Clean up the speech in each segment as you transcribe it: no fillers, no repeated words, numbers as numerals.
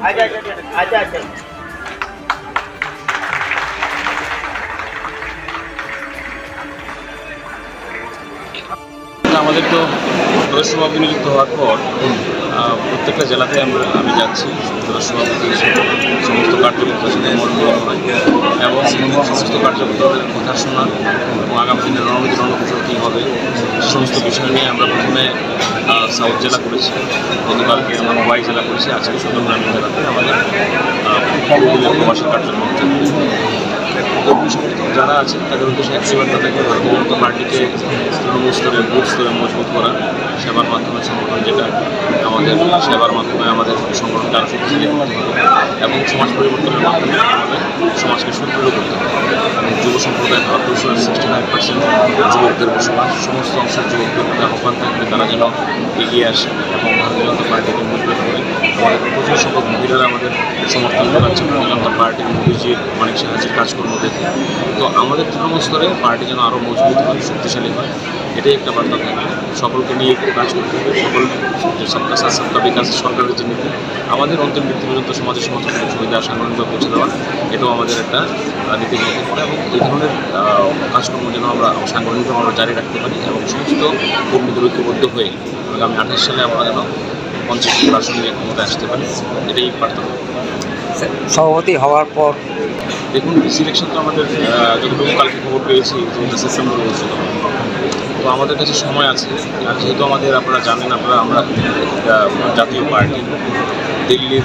আমাদের তো প্রদেশ সভাপতি নিযুক্ত হওয়ার পর প্রত্যেকটা জেলাতে আমি যাচ্ছি প্রদেশ সভাপতি হিসেবে সমস্ত কার্যকর্তার সাথে মত বিনিময় হয় এবং সমস্ত কার্যকর্তাদের কথা শোনা এবং আগামী দিনের রণনীতি রণকৌশল কী হবে সে সমস্ত বিষয় নিয়ে আমরা প্রথমে সাউথ জেলা করেছি, গতকালকে আমরা ওয়াই জেলা করেছি, আজকে সুন্দর গ্রামীণ জেলাতে আমাদের প্রবাসী কার্যক্রম চলছে। কর্মী সমর্থক যারা আছেন তাদের উদ্দেশ্যে একটি বার্তা থাকে, ভারতীয় জনতা পার্টিকে তৃণমূল স্তরে বুথ স্তরে মজবুত করা, সেবার মাধ্যমে সংগঠন যেটা আমাদের সেবার মাধ্যমে আমাদের সংগঠনটা আরও শক্তিশালী করতে হবে এবং সমাজ পরিবর্তনের মাধ্যমে আমাদের সমাজকে সুদৃঢ় করতে হবে। এবং যুব সম্প্রদায় ভারতবর্ষের 69% যুবকদের বসবাস, সমস্ত অংশের যুবকদের প্রতি আহ্বান থাকবে তারা যেন এগিয়ে আসে এবং ভারতীয় জনতা পার্টিকে মজবুত করে। আমাদের প্রচুর সংখ্যক মহিলারা আমাদের সমর্থন করাচ্ছে ভারতীয় জনতা পার্টির মোদীজির অনেক সাহায্যের কাজকর্ম দেখে। তো আমাদের তৃণমূল স্তরে পার্টি যেন আরও মজবুত হয়, শক্তিশালী হয়, এটাই একটা বার্তা থাকবে। সকলকে নিয়ে একটু কাজ করতে হবে, সকল সবকা সাথ সবকা বিকাশ সরকারের যে নীতি, আমাদের অন্তিম নীতি পর্যন্ত সমাজের সমস্ত সুবিধা সাংগঠনিকভাবে পৌঁছে দেওয়া, এটাও আমাদের একটা নীতির মধ্যে পড়ে এবং এই ধরনের কাজকর্ম যেন আমরা সাংগঠনিকভাবে আমরা জারি রাখতে পারি এবং সমস্ত কর্মীদের ঐক্যবদ্ধ হয়ে আগামী 28 সালে আমরা যেন 50টি আসন নিয়ে ক্ষমতায় আসতে পারি, এটাই প্রার্থনা। সভাপতি হওয়ার পর দেখুন, সিলেকশন তো আমাদের যতটুকু কালকে খবর পেয়েছি যে সেপ্টেম্বর বলছিল, তো আমাদের কাছে সময় আছে। আর যেহেতু আপনারা জানেন আমরা জাতীয় পার্টি, দিল্লির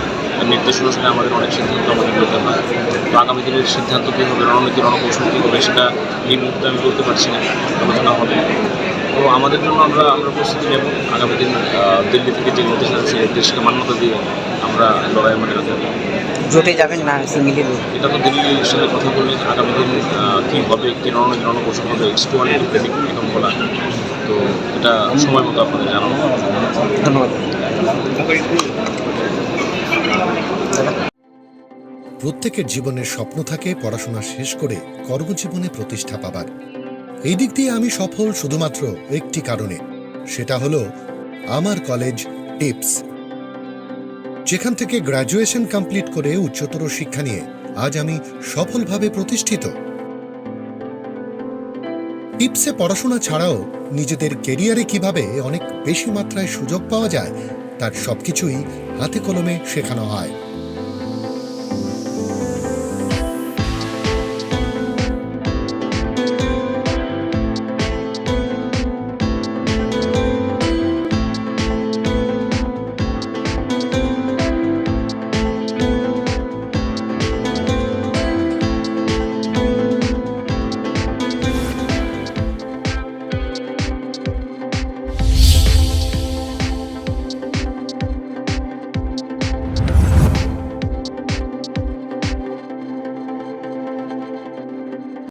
নির্দেশ অনুসারে আমাদের অনেক সিদ্ধান্ত আমাদের নিতে হয়। তো আগামী দিনের সিদ্ধান্ত কী হবে, রণনীতি রণকৌশল কী হবে, সেটা এই মুহূর্তে আমি বলতে পারছি না, আলোচনা হবে। তো আমাদের জন্য আমরা প্রস্তুতি নেব, আগামী দিন দিল্লি থেকে যে নির্দেশ আছে সেই নির্দেশকে মান্যতা দিয়ে আমরা লড়াইয়ের মাঠে রাখতে পারি। জোটে যাবেন না সিঙ্গেলি? এটা তো দিল্লির সাথে কথা বলে আগামী দিন কী হবে, কী রণনীতি রণকৌশল হবে, এক্সটুয়ালি প্রেডিক্ট এখন বলা, তো এটা সময় মতো আপনাদের জানাবো। ধন্যবাদ। প্রত্যেকের জীবনের স্বপ্ন থাকে পড়াশোনা শেষ করে কর্মজীবনে প্রতিষ্ঠা পাবার। এই দিক দিয়ে আমি সফল শুধুমাত্র একটি কারণে, সেটা হলো আমার কলেজ টিপস, যেখান থেকে গ্র্যাজুয়েশন কমপ্লিট করে উচ্চতর শিক্ষা নিয়ে আজ আমি সফলভাবে প্রতিষ্ঠিত। টিপসে পড়াশোনা ছাড়াও নিজেদের কেরিয়ারে কিভাবে অনেক বেশি মাত্রায় সুযোগ পাওয়া যায় তার সবকিছুই হাতে কলমে শেখানো হয়।